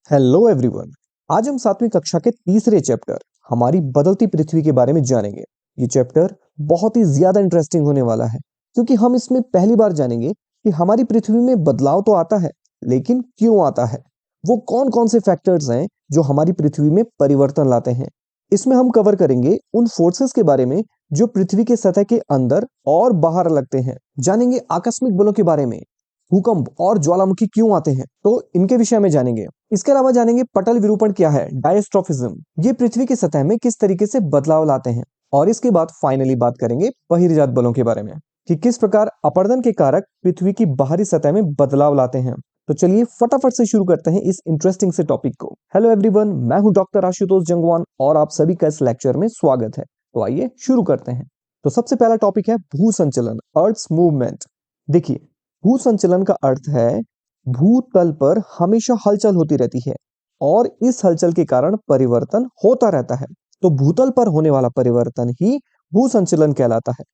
Hello everyone. आज हम 7वीं कक्षा के तीसरे चैप्टर हमारी बदलती पृथ्वी के बारे में जानेंगे। ये चैप्टर बहुत ही ज्यादा इंटरेस्टिंग होने वाला है क्योंकि हम इसमें पहली बार जानेंगे कि हमारी पृथ्वी में बदलाव तो आता है, लेकिन क्यों आता है, वो कौन कौन से फैक्टर्स हैं जो हमारी पृथ्वी में परिवर्तन लाते हैं। इसमें हम कवर करेंगे उन फोर्सेस के बारे में जो पृथ्वी के सतह के अंदर और बाहर लगते हैं, जानेंगे आकस्मिक बलों के बारे में, भूकंप और ज्वालामुखी क्यों आते हैं तो इनके विषय में जानेंगे। इसके अलावा जानेंगे पटल विरूपण क्या है, डायस्ट्रोफिज्म, ये पृथ्वी की सतह में किस तरीके से बदलाव लाते हैं। और इसके बाद फाइनली बात करेंगे बहिर्जात बलों के बारे में कि किस प्रकार अपरदन के कारक पृथ्वी की बाहरी सतह में बदलाव लाते हैं। तो चलिए फटाफट से शुरू करते हैं इस इंटरेस्टिंग से टॉपिक को। हेलो एवरीवन, मैं हूं डॉक्टर आशुतोष जंगवान और आप सभी का इस लेक्चर में स्वागत है। तो आइए शुरू करते हैं। तो सबसे पहला टॉपिक है भू संचलन, अर्थ्स मूवमेंट। देखिए, भू संचलन का अर्थ है भूतल पर हमेशा हलचल होती रहती है और इस हलचल के कारण परिवर्तन होता रहता है। तो भूतल पर होने वाला परिवर्तन ही भू संचलन कहलाता है।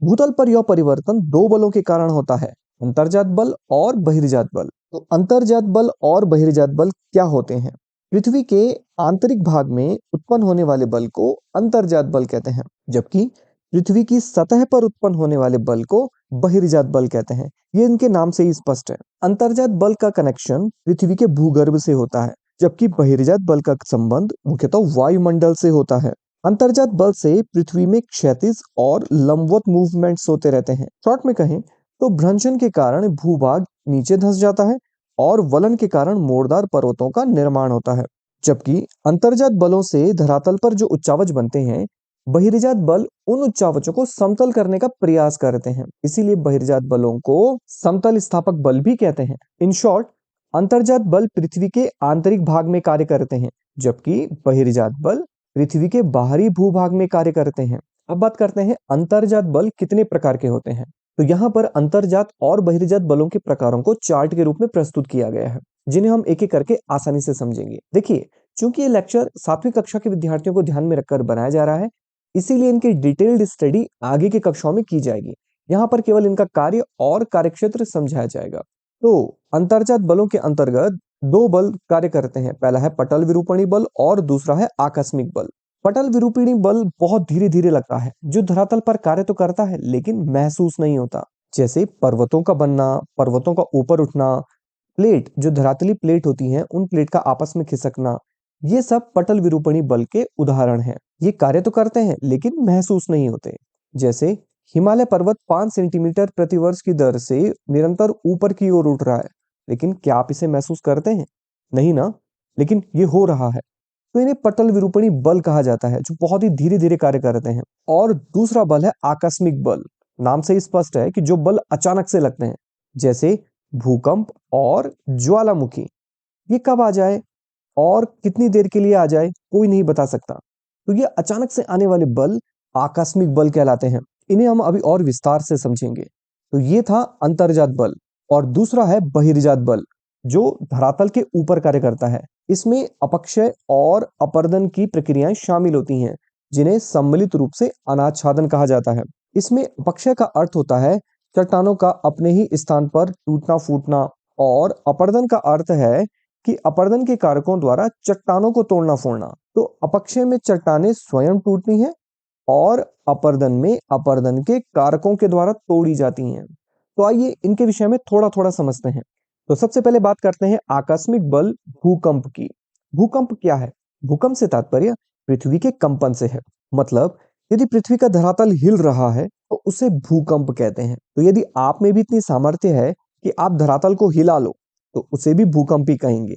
भूतल पर यह परिवर्तन दो बलों के कारण होता है, अंतर्जात बल और बहिर्जात बल। तो अंतर्जात बल और बहिर्जात बल क्या होते हैं? पृथ्वी के आंतरिक भाग में उत्पन्न होने वाले बल को अंतर्जात बल कहते हैं, जबकि पृथ्वी की सतह पर उत्पन्न होने वाले बल को बहिर्जात बल कहते हैं। ये इनके नाम से ही स्पष्ट है। अंतर्जात बल का कनेक्शन पृथ्वी के भूगर्भ से होता है, जबकि बहिर्जात बल का संबंध मुख्यतः वायुमंडल से होता है। अंतर्जात बल से पृथ्वी में क्षैतिज और लंबवत मूवमेंट्स होते रहते हैं। शॉर्ट में कहें तो भ्रंशन के कारण भूभाग नीचे धंस जाता है और वलन के कारण मोड़दार पर्वतों का निर्माण होता है। जबकि अंतर्जात बलों से धरातल पर जो उच्चावच बनते हैं, बहिर्जात बल उन उच्चावचों को समतल करने का प्रयास करते हैं, इसीलिए बहिर्जात बलों को समतल स्थापक बल भी कहते हैं। इन शॉर्ट, अंतर्जात बल पृथ्वी के आंतरिक भाग में कार्य करते हैं, जबकि बहिर्जात बल पृथ्वी के बाहरी भूभाग में कार्य करते हैं। अब बात करते हैं अंतर्जात बल कितने प्रकार के होते हैं। तो यहाँ पर अंतर्जात और बहिर्जात बलों के प्रकारों को चार्ट के रूप में प्रस्तुत किया गया है, जिन्हें हम एक एक करके आसानी से समझेंगे। देखिए, चूंकि ये लेक्चर 7वीं कक्षा के विद्यार्थियों को ध्यान में रखकर बनाया जा रहा है, इसीलिए इनकी डिटेल्ड स्टडी आगे की कक्षाओं में की जाएगी। यहाँ पर केवल इनका कार्य और कार्यक्षेत्र समझाया जाएगा। तो अंतर्जात बलों के अंतर्गत दो बल कार्य करते हैं। पहला है पटल विरूपणी बल और दूसरा है आकस्मिक बल। पटल विरूपणी बल बहुत धीरे धीरे लगता है, जो धरातल पर कार्य तो करता है लेकिन महसूस नहीं होता। जैसे पर्वतों का बनना, पर्वतों का ऊपर उठना, प्लेट जो धरातली प्लेट होती हैं उन प्लेट का आपस में खिसकना, ये सब पटल विरूपणी बल के उदाहरण हैं। ये कार्य तो करते हैं लेकिन महसूस नहीं होते। जैसे हिमालय पर्वत 5 सेंटीमीटर प्रति वर्ष की दर से निरंतर ऊपर की ओर उठ रहा है, लेकिन क्या आप इसे महसूस करते हैं? नहीं ना, लेकिन ये हो रहा है। तो इन्हें पटल विरूपणी बल कहा जाता है, जो बहुत ही धीरे धीरे कार्य करते हैं। और दूसरा बल है आकस्मिक बल। नाम से ही स्पष्ट है कि जो बल अचानक से लगते हैं, जैसे भूकंप और ज्वालामुखी। ये कब आ जाए और कितनी देर के लिए आ जाए कोई नहीं बता सकता। तो ये अचानक से आने वाले बल आकस्मिक बल कहलाते हैं। इन्हें हम अभी और विस्तार से समझेंगे। तो ये था अंतर्जात बल। और दूसरा है बहिर्जात बल, जो धरातल के ऊपर कार्य करता है। इसमें अपक्षय और अपरदन की प्रक्रियाएं शामिल होती हैं, जिन्हें सम्मिलित रूप से अनाच्छादन कहा जाता है। इसमें अपक्षय का अर्थ होता है चट्टानों का अपने ही स्थान पर टूटना फूटना, और अपरदन का अर्थ है कि अपरदन के कारकों द्वारा चट्टानों को तोड़ना फोड़ना। तो अपक्षय में चट्टानें स्वयं टूटती हैं और अपरदन में अपरदन के कारकों के द्वारा तोड़ी जाती हैं। तो आइए इनके विषय में थोड़ा थोड़ा समझते हैं। तो सबसे पहले बात करते हैं आकस्मिक बल भूकंप की। भूकंप क्या है? भूकंप से तात्पर्य पृथ्वी के कंपन से है। मतलब यदि पृथ्वी का धरातल हिल रहा है तो उसे भूकंप कहते हैं। तो यदि आप में भी इतनी सामर्थ्य है कि आप धरातल को हिला लो तो उसे भी भूकंप ही कहेंगे।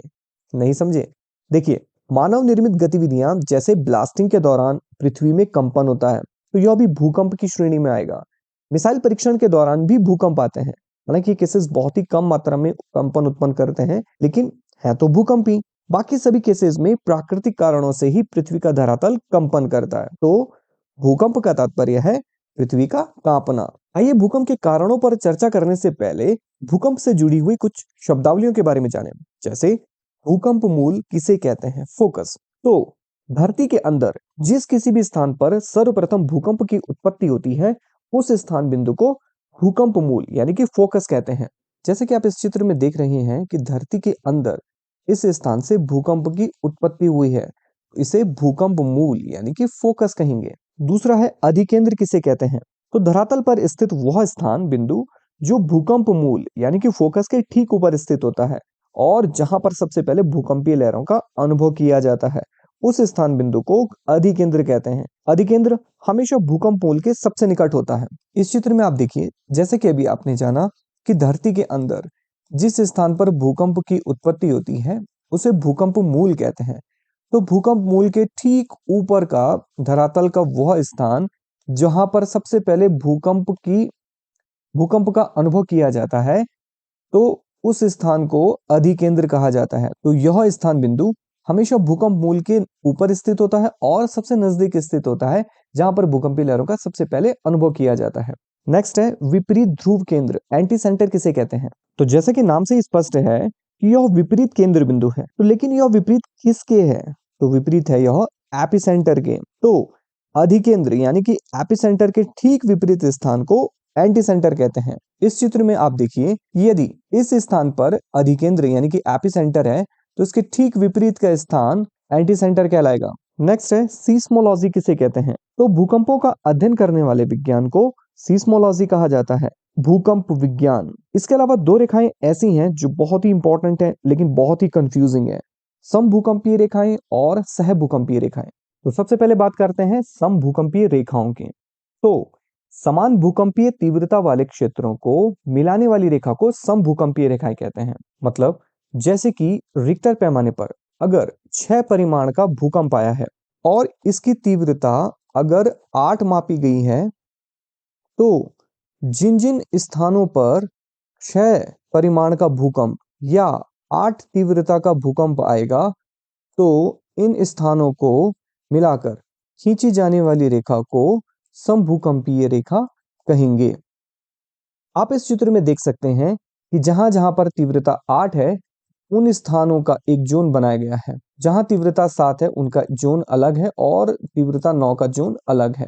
नहीं समझे? देखिए, मानव निर्मित गतिविधियां जैसे ब्लास्टिंग के दौरान पृथ्वी में कंपन होता है, तो यह भी भूकंप की श्रेणी में आएगा। मिसाइल परीक्षण के दौरान भी भूकंप आते हैं। हालांकि केसेस बहुत ही कम मात्रा में कंपन उत्पन्न करते हैं, लेकिन है तो भूकंप ही। बाकी सभी केसेस में प्राकृतिक कारणों से ही पृथ्वी का धरातल कंपन करता है। तो भूकंप का तात्पर्य है पृथ्वी का कांपना। आइए भूकंप के कारणों पर चर्चा करने से पहले भूकंप से जुड़ी हुई कुछ शब्दावलियों के बारे में जानें। जैसे भूकंप मूल किसे कहते हैं? फोकस। तो धरती के अंदर जिस किसी भी स्थान पर सर्वप्रथम भूकंप की उत्पत्ति होती है, उस स्थान बिंदु को भूकंप मूल यानी कि फोकस कहते हैं। जैसे कि आप इस चित्र में देख रहे हैं कि धरती के अंदर इस स्थान से भूकंप की उत्पत्ति हुई है। इसे भूकंप मूल यानी कि फोकस कहेंगे। दूसरा है अधिकेंद्र किसे कहते हैं? तो धरातल पर स्थित वह स्थान बिंदु जो भूकंप मूल यानी कि फोकस के ठीक ऊपर स्थित होता है और जहां पर सबसे पहले भूकंपीय लहरों का अनुभव किया जाता है, उस स्थान बिंदु को अधिकेंद्र कहते हैं। अधिकेंद्र हमेशा भूकंप मूल के सबसे निकट होता है। इस चित्र में आप देखिए, जैसे कि अभी आपने जाना कि धरती के अंदर जिस स्थान पर भूकंप की उत्पत्ति होती है उसे भूकंप मूल कहते हैं। तो भूकंप मूल के ठीक ऊपर का धरातल का वह स्थान जहां पर सबसे पहले भूकंप का अनुभव किया जाता है, तो उस स्थान को अधिकेंद्र कहा जाता है। तो यह स्थान बिंदु हमेशा भूकंप मूल के ऊपर स्थित होता है और सबसे नजदीक स्थित होता है जहां पर भूकंपीय लहरों का सबसे पहले अनुभव किया जाता है। नेक्स्ट है विपरीत ध्रुव केंद्र, एंटी सेंटर किसे कहते हैं? तो जैसे कि नाम से ही स्पष्ट है कि यह विपरीत केंद्र बिंदु है, तो लेकिन यह विपरीत किसके है? तो विपरीत है यह एपिसेंटर के। तो अधिकेंद्र यानी कि एपिसेंटर के ठीक विपरीत स्थान को एंटी सेंटर कहते हैं। इस चित्र में आप देखिए, यदि इस स्थान पर अधिकेंद्र यानी कि एपिसेंटर है तो इसके ठीक विपरीत का स्थान एंटी सेंटर कहलाएगा। नेक्स्ट है सीस्मोलॉजी किसे कहते हैं? तो भूकंपों का अध्ययन करने वाले विज्ञान को सीस्मोलॉजी कहा जाता है, भूकंप विज्ञान। इसके अलावा दो रेखाएं ऐसी हैं जो बहुत ही इंपॉर्टेंट है लेकिन बहुत ही कंफ्यूजिंग है, समभूकंपीय रेखाएं और सहभूकंपीय रेखाएं। तो सबसे पहले बात करते हैं समभूकंपीय रेखाओं की। तो समान भूकंपीय तीव्रता वाले क्षेत्रों को मिलाने वाली रेखा को समभूकंपीय रेखाएं कहते हैं। मतलब जैसे कि रिक्टर पैमाने पर अगर 6 परिमाण का भूकंप आया है और इसकी तीव्रता अगर 8 मापी गई है, तो जिन जिन स्थानों पर 6 परिमाण का भूकंप या 8 तीव्रता का भूकंप आएगा, तो इन स्थानों को मिलाकर खींची जाने वाली रेखा को समभूकंपीय रेखा कहेंगे। आप इस चित्र में देख सकते हैं कि जहां जहां पर तीव्रता 8 है उन स्थानों का एक जोन बनाया गया है। जहां तीव्रता 7 है उनका जोन अलग है और तीव्रता 9 का जोन अलग है।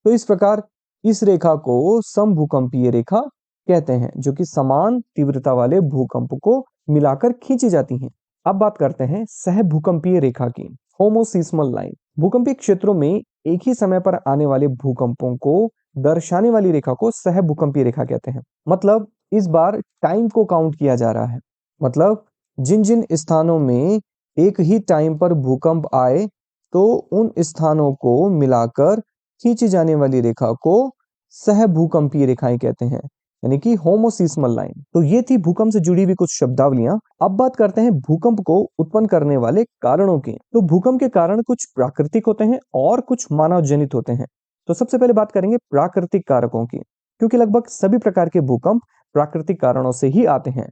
तो इस प्रकार इस रेखा को समभूकंपीय रेखा कहते हैं, जो कि समान तीव्रता वाले भूकंप को मिलाकर खींची जाती हैं। अब बात करते हैं सहभूकंपीय रेखा की, होमोसिस्मल लाइन। भूकंपीय क्षेत्रों में एक ही समय पर आने वाले भूकंपों को दर्शाने वाली रेखा को सहभूकंपीय रेखा कहते हैं। मतलब इस बार टाइम को काउंट किया जा रहा है। मतलब जिन जिन स्थानों में एक ही टाइम पर भूकंप आए, तो उन स्थानों को मिलाकर खींची जाने वाली रेखा को सहभूकंपीय रेखाएं कहते हैं, यानी कि होमोसिस्मल लाइन। तो ये थी भूकंप से जुड़ी हुई कुछ शब्दावलियां। अब बात करते हैं भूकंप को उत्पन्न करने वाले कारणों की। तो भूकंप के कारण कुछ प्राकृतिक होते हैं और कुछ मानव जनित होते हैं। तो सबसे पहले बात करेंगे प्राकृतिक कारकों की, क्योंकि लगभग सभी प्रकार के भूकंप प्राकृतिक कारणों से ही आते हैं।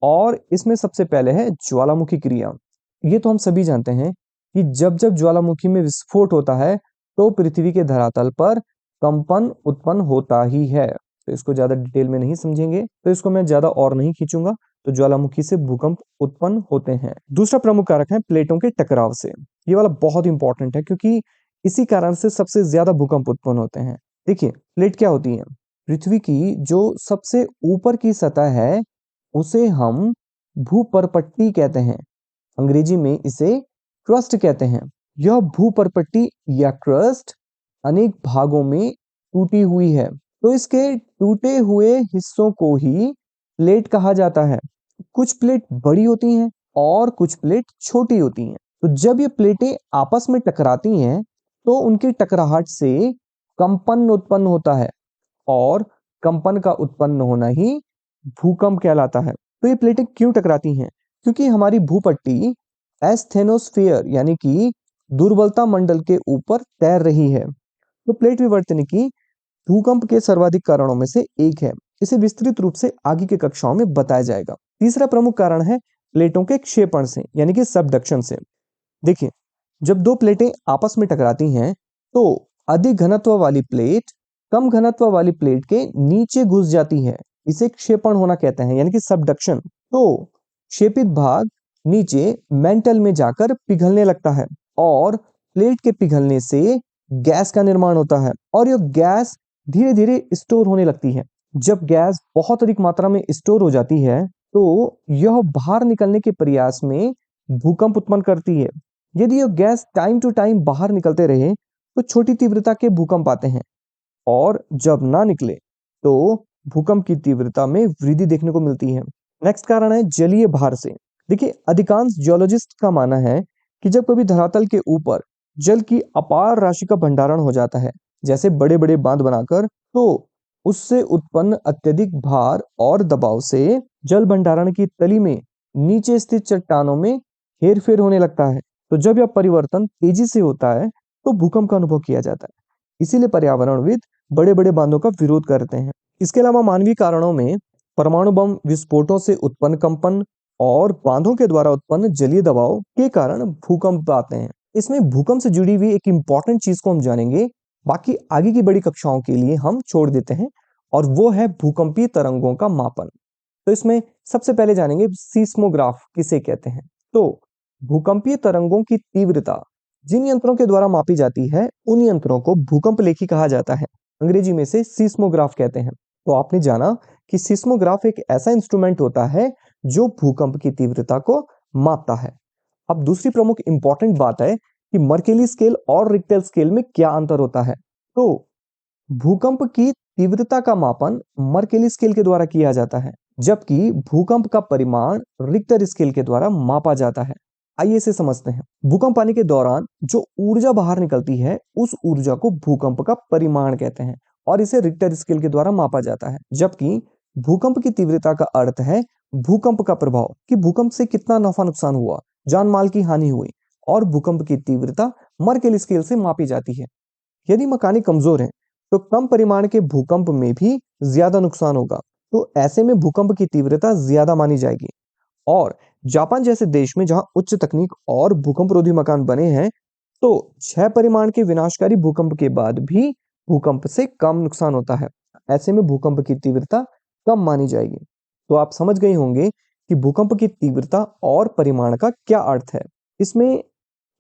और इसमें सबसे पहले है ज्वालामुखी क्रिया। ये तो हम सभी जानते हैं कि जब जब ज्वालामुखी में विस्फोट होता है तो पृथ्वी के धरातल पर कंपन उत्पन्न होता ही है। तो इसको ज्यादा डिटेल में नहीं समझेंगे, तो इसको मैं ज्यादा और नहीं खींचूंगा। तो ज्वालामुखी से भूकंप उत्पन्न होते हैं। दूसरा प्रमुख कारक है प्लेटों के टकराव से। ये वाला बहुत इंपॉर्टेंट है क्योंकि इसी कारण से सबसे ज्यादा भूकंप उत्पन्न होते हैं। देखिए, प्लेट क्या होती है? पृथ्वी की जो सबसे ऊपर की सतह है उसे हम भूपर्पट्टी कहते हैं। अंग्रेजी में इसे क्रस्ट कहते हैं। यह भूपर्पट्टी या क्रस्ट अनेक भागों में टूटी हुई है, तो इसके टूटे हुए हिस्सों को ही प्लेट कहा जाता है। कुछ प्लेट बड़ी होती हैं और कुछ प्लेट छोटी होती हैं। तो जब ये प्लेटें आपस में टकराती हैं तो उनकी टकराहट से कंपन उत्पन्न होता है और कंपन का उत्पन्न होना ही भूकंप कहलाता है। तो ये प्लेटें क्यों टकराती हैं? क्योंकि हमारी भूपट्टी एस्थेनोस्फीयर यानी कि दुर्बलता मंडल के ऊपर तैर रही है। तो प्लेट विवर्तन की भूकंप के सर्वाधिक कारणों में से एक है। इसे विस्तृत रूप से आगे की कक्षाओं में बताया जाएगा। तीसरा प्रमुख कारण है प्लेटों के क्षेपण से यानी कि सबडक्शन से। देखिए, जब दो प्लेटें आपस में टकराती हैं तो अधिक घनत्व वाली प्लेट कम घनत्व वाली प्लेट के नीचे घुस जाती है। इसे क्षेपण होना कहते हैं, यानी कि सबडक्शन। तो क्षेपित भाग नीचे मेंटल में जाकर पिघलने लगता है और प्लेट के पिघलने से गैस का निर्माण होता है और यह गैस धीरे धीरे स्टोर होने लगती है। जब गैस बहुत अधिक मात्रा में स्टोर हो जाती है तो यह बाहर निकलने के प्रयास में भूकंप उत्पन्न करती है। यदि यह गैस टाइम टू टाइम बाहर निकलते रहे तो छोटी तीव्रता के भूकंप आते हैं, और जब ना निकले तो भूकंप की तीव्रता में वृद्धि देखने को मिलती है। नेक्स्ट कारण है जलीय भार से। देखिए, अधिकांश जियोलॉजिस्ट का मानना है कि जब कभी धरातल के ऊपर जल की अपार राशि का भंडारण हो जाता है, जैसे बड़े बड़े बांध बनाकर, तो उससे उत्पन्न अत्यधिक भार और दबाव से जल भंडारण की तली में नीचे स्थित चट्टानों में हेरफेर होने लगता है। तो जब यह परिवर्तन तेजी से होता है तो भूकंप का अनुभव किया जाता है। इसीलिए पर्यावरणविद बड़े बड़े बांधों का विरोध करते हैं। इसके अलावा मानवीय कारणों में परमाणु बम विस्फोटों से उत्पन्न कंपन और बांधों के द्वारा उत्पन्न जलीय दबाव के कारण भूकंप आते हैं। इसमें भूकंप से जुड़ी हुई एक इंपॉर्टेंट चीज को हम जानेंगे, बाकी आगे की बड़ी कक्षाओं के लिए हम छोड़ देते हैं, और वो है भूकंपीय तरंगों का मापन। तो इसमें सबसे पहले जानेंगे सीस्मोग्राफ किसे कहते हैं। तो भूकंपीय तरंगों की तीव्रता जिन यंत्रों के द्वारा मापी जाती है उन यंत्रों को भूकंप लेखी कहा जाता है। अंग्रेजी में से सीस्मोग्राफ कहते हैं। तो आपने जाना कि सीस्मोग्राफ एक ऐसा इंस्ट्रूमेंट होता है जो भूकंप की तीव्रता को मापता है। अब दूसरी प्रमुख इंपॉर्टेंट बात है कि मर्केली स्केल और रिक्टर स्केल में क्या अंतर होता है। तो भूकंप की तीव्रता का मापन मर्केली स्केल के द्वारा किया जाता है, जबकि भूकंप का परिमाण रिक्टर स्केल के द्वारा मापा जाता है। आइए इसे समझते हैं। भूकंप आने के दौरान जो ऊर्जा बाहर निकलती है उस ऊर्जा को भूकंप का परिमाण कहते हैं, और इसे रिक्टर स्केल के द्वारा मापा जाता है। जबकि भूकंप की तीव्रता का अर्थ है भूकंप का प्रभाव, कि भूकंप से कितना नफा नुकसान हुआ, जान माल की हानि हुई, और भूकंप की तीव्रता मर्केल स्केल से मापी जाती है। यदि मकानी कमजोर है तो कम परिमाण के भूकंप में भी ज्यादा नुकसान होगा, तो ऐसे में भूकंप की तीव्रता ज्यादा मानी जाएगी। और जापान जैसे देश में जहां उच्च तकनीक और भूकंपरोधी मकान बने हैं, तो 6 परिमाण के विनाशकारी भूकंप के बाद भी भूकंप से कम नुकसान होता है। ऐसे में भूकंप की तीव्रता कम मानी जाएगी। तो आप समझ गए होंगे कि भूकंप की तीव्रता और परिमाण का क्या अर्थ है। इसमें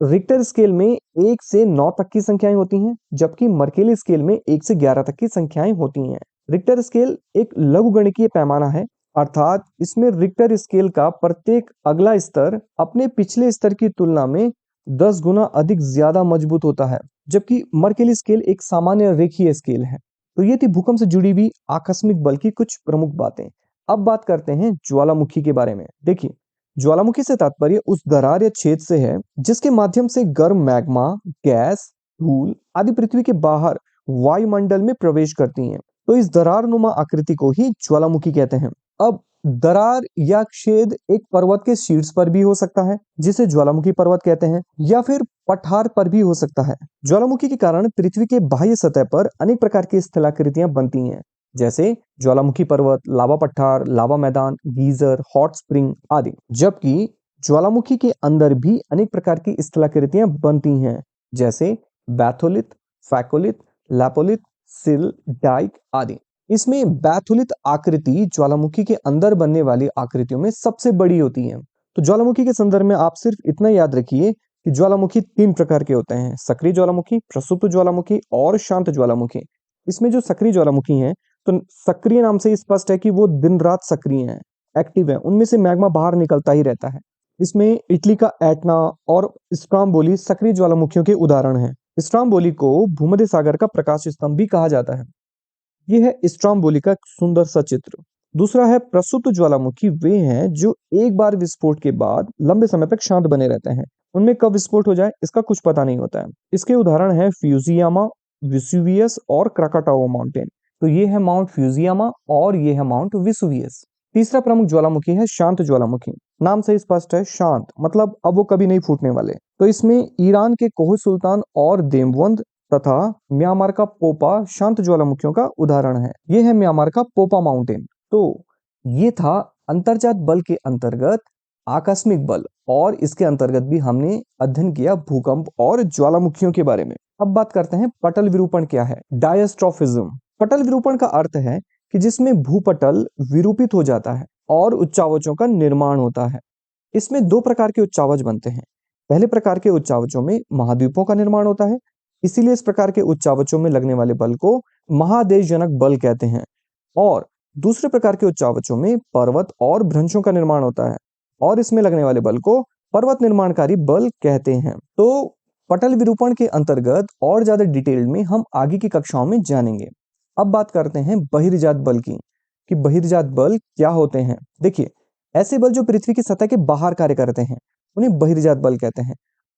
रिक्टर स्केल में 1 से 9 तक की संख्याएं होती हैं, जबकि मर्केली स्केल में 1 से 11 तक की संख्याएं होती हैं। रिक्टर स्केल एक लघुगणकीय पैमाना है, अर्थात इसमें रिक्टर स्केल का प्रत्येक अगला स्तर अपने पिछले स्तर की तुलना में 10 गुना अधिक ज्यादा मजबूत होता है, जबकि मर्केली स्केल एक सामान्य रेखीय स्केल है। तो ये थी भूकंप से जुड़ी हुई आकस्मिक बल की कुछ प्रमुख बातें। अब बात करते हैं ज्वालामुखी के बारे में। देखिए, ज्वालामुखी से तात्पर्य उस दरार या छेद से है जिसके माध्यम से गर्म मैग्मा, गैस, धूल आदि पृथ्वी के बाहर वायुमंडल में प्रवेश करती हैं। तो इस दरार नुमा आकृति को ही ज्वालामुखी कहते हैं। अब दरार या छेद एक पर्वत के शीर्ष पर भी हो सकता है, जिसे ज्वालामुखी पर्वत कहते हैं, या फिर पठार पर भी हो सकता है। ज्वालामुखी के कारण पृथ्वी के बाह्य सतह पर अनेक प्रकार की स्थलाकृतियां बनती हैं, जैसे ज्वालामुखी पर्वत, लावा पठार, लावा मैदान, गीजर, हॉट स्प्रिंग आदि। जबकि ज्वालामुखी के अंदर भी अनेक प्रकार की स्थलाकृतियां बनती हैं, जैसे बैथोलिथ, फैकोलिथ, लैपोलिथ, सिल, डाइक आदि। इसमें बैथोलिथ आकृति ज्वालामुखी के अंदर बनने वाली आकृतियों में सबसे बड़ी होती है। तो ज्वालामुखी के संदर्भ में आप सिर्फ इतना याद रखिए कि ज्वालामुखी 3 प्रकार के होते हैं: सक्रिय ज्वालामुखी, प्रसुप्त ज्वालामुखी और शांत ज्वालामुखी। इसमें जो सक्रिय ज्वालामुखी हैं, तो सक्रिय नाम से स्पष्ट है कि वो दिन रात सक्रिय हैं, एक्टिव हैं, उनमें से मैग्मा बाहर निकलता ही रहता है। इसमें इटली का एटना और स्ट्रोम्बोली सक्रिय ज्वालामुखियों के उदाहरण हैं। स्ट्रोम्बोली को भूमध्य सागर का प्रकाश स्तंभ भी कहा जाता है। ये है स्ट्रोम्बोली का एक सुंदर सा चित्र। दूसरा है प्रसुप्त ज्वालामुखी। वे हैं जो एक बार विस्फोट के बाद लंबे समय तक शांत बने रहते हैं। उनमें कब विस्फोट हो जाए इसका कुछ पता नहीं होता है। इसके उदाहरण है फ्यूजियामा, विसुवियस और क्राकाटाओ माउंटेन। तो ये है माउंट फ्यूजियामा और ये है माउंट विसुवियस। तीसरा प्रमुख ज्वालामुखी है शांत ज्वालामुखी। नाम से स्पष्ट है, शांत मतलब अब वो कभी नहीं फूटने वाले। तो इसमें ईरान के कोह सुल्तान और देवबंद तथा म्यांमार का पोपा शांत ज्वालामुखियों का उदाहरण है। यह है म्यांमार का पोपा माउंटेन। तो ये था अंतर्जात बल के अंतर्गत आकस्मिक बल, और इसके अंतर्गत भी हमने अध्ययन किया भूकंप और ज्वालामुखियों के बारे में। अब बात करते हैं पटल विरूपण क्या है। डायस्ट्रोफिज्म। पटल विरूपण का अर्थ है कि जिसमें भूपटल विरूपित हो जाता है और उच्चावचों का निर्माण होता है। इसमें 2 प्रकार के उच्चावच बनते हैं। पहले प्रकार के उच्चावचों में महाद्वीपों का निर्माण होता है, इसीलिए इस प्रकार के उच्चावचों में लगने वाले बल को महादेशजनक बल कहते हैं। और दूसरे प्रकार के उच्चावचों में पर्वत और भ्रंशों का निर्माण होता है, और इसमें लगने वाले बल को पर्वत निर्माणकारी बल कहते हैं। तो पटल विरूपण के अंतर्गत और ज्यादा डिटेल में हम आगे की कक्षाओं में जानेंगे। अब बात करते हैं बहिर्जात बल की, कि बहिर्जात बल क्या होते हैं। देखिए, ऐसे बल जो पृथ्वी की सतह के बाहर कार्य करते हैं उन्हें बहिर्जात बल कहते हैं।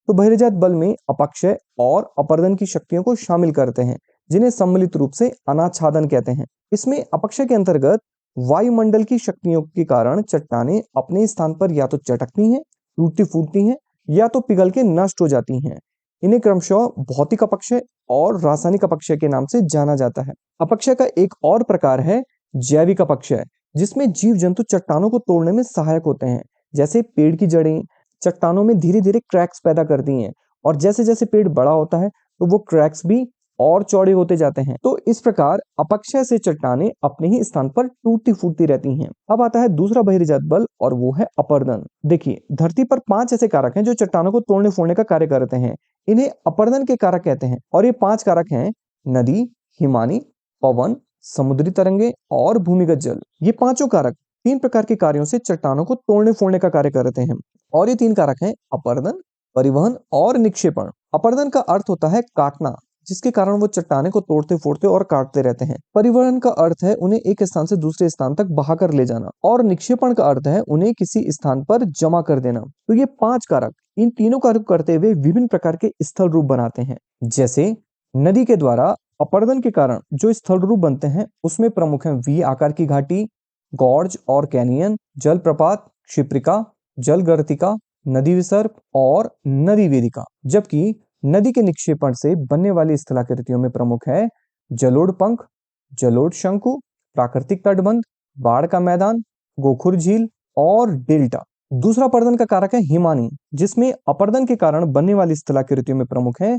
तो बहिर्जात बल में अपक्षय और अपरदन की शक्तियों को शामिल करते हैं, जिन्हें सम्मिलित रूप से अनाच्छादन कहते हैं। इसमें अपक्षय के अंतर्गत वायुमंडल की शक्तियों के कारण चट्टानें अपने स्थान पर या तो चटकती हैं, टूटती फूटती हैं, या तो पिघल के नष्ट हो जाती हैं। इन्हें क्रमशः भौतिक अपक्षय और रासायनिक अपक्षय के नाम से जाना जाता है। अपक्षय का एक और प्रकार है जैविक अपक्षय, जिसमें जीव जंतु चट्टानों को तोड़ने में सहायक होते हैं। जैसे पेड़ की जड़ें चट्टानों में धीरे धीरे क्रैक्स पैदा करती हैं, और जैसे जैसे पेड़ बड़ा होता है तो वो क्रैक्स भी और चौड़े होते जाते हैं। तो इस प्रकार अपक्षय से चट्टानें अपने ही स्थान पर टूटती फूटती रहती हैं। अब आता है दूसरा बहिर्जात बल, और वो है अपर्दन। देखिए, धरती पर 5 ऐसे कारक हैं जो चट्टानों को तोड़ने फोड़ने का कार्य करते हैं। इन्हें अपर्दन के कारक कहते हैं, और ये 5 कारक हैं: नदी, हिमानी, पवन, समुद्री तरंगे और भूमिगत जल। ये पांचों कारक 3 प्रकार के कार्यों से चट्टानों को तोड़ने फोड़ने का कार्य करते हैं, और ये 3 कारक हैं अपर्दन, परिवहन और निक्षेपण। अपर्दन का अर्थ होता है काटना, जिसके कारण वो चट्टाने को तोड़ते फोड़ते और काटते रहते हैं। परिवहन का अर्थ है उन्हें एक स्थान से दूसरे स्थान तक बहाकर ले जाना, और निक्षेपण का अर्थ है उन्हें किसी स्थान पर जमा कर देना। तो ये 5 कारक इन तीनों कार्य करते हुए विभिन्न प्रकार के स्थल रूप बनाते हैं। जैसे नदी के द्वारा अपर्दन के कारण जो स्थल रूप बनते हैं उसमें प्रमुख हैं वी आकार की घाटी, गॉर्ज और कैनियन, जलप्रपात, क्षिप्रिका, जलगर्तिका, नदी विसर्प और नदी वेदिका। जबकि नदी के निक्षेपण से बनने वाली स्थलाकृतियों में प्रमुख है जलोढ़ पंख, जलोढ़ शंकु, प्राकृतिक तटबंध, बाढ़ का मैदान, गोखुर झील और डेल्टा। दूसरा अपर्दन का कारक है हिमानी, जिसमें अपर्दन के कारण बनने वाली स्थलाकृतियों में प्रमुख है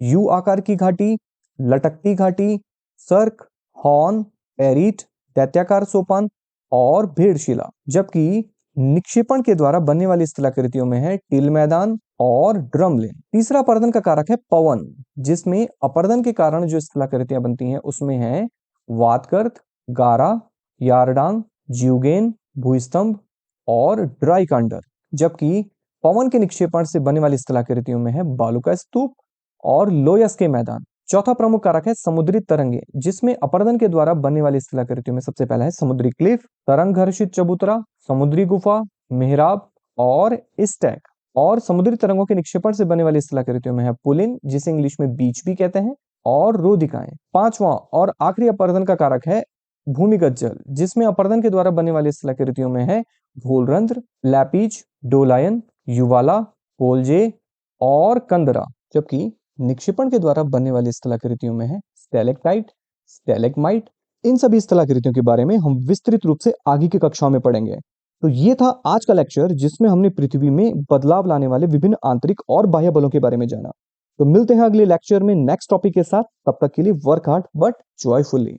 यू आकार की घाटी, लटकती घाटी, सर्क, हॉर्न, एरीट, दैत्याकार सोपान और भेड़शिला। जबकि निक्षेपण के द्वारा बनने वाली स्थलाकृतियों में है टिल मैदान और ड्रमलिन। तीसरा अपर्दन का कारक है पवन, जिसमें अपर्दन के कारण जो स्थलाकृतियां बनती हैं उसमें है वातगर्त, गारा, यारडांग, ज्यूगेन, भूस्तंभ और ड्राइकांडर। जबकि पवन के निक्षेपण से बनने वाली स्थलाकृतियों में है बालू का स्तूप और लोयस के मैदान। चौथा प्रमुख कारक है समुद्री तरंगे, जिसमें अपर्दन के द्वारा बनने वाली स्थलाकृतियों में सबसे पहला है समुद्री क्लिफ, तरंग घर्षित चबूतरा, समुद्री गुफा, मेहराब और स्टैक। और समुद्री तरंगों के निक्षेपण से बनने वाली स्थलाकृतियों में है पुलिन, जिसे इंग्लिश में बीच भी कहते हैं, और रोदिकाएं। पांचवा और आखिरी अपर्दन का कारक है भूमिगत जल, जिसमें अपर्दन के द्वारा बनने वाली स्थलाकृतियों में है घोलरंध्र, लैपीज, डोलायन, युवाला, पोलजे और कंदरा। जबकि निक्षेपण के द्वारा बनने वाली स्थलाकृतियों में है स्टैलेक्टाइट, स्टैलेग्माइट। इन सभी स्थलाकृतियों के बारे में हम विस्तृत रूप से आगे की कक्षाओं में पढ़ेंगे। तो ये था आज का लेक्चर, जिसमें हमने पृथ्वी में बदलाव लाने वाले विभिन्न आंतरिक और बाह्य बलों के बारे में जाना। तो मिलते हैं अगले लेक्चर में नेक्स्ट टॉपिक के साथ। तब तक के लिए वर्क हार्ड बट जॉयफुली।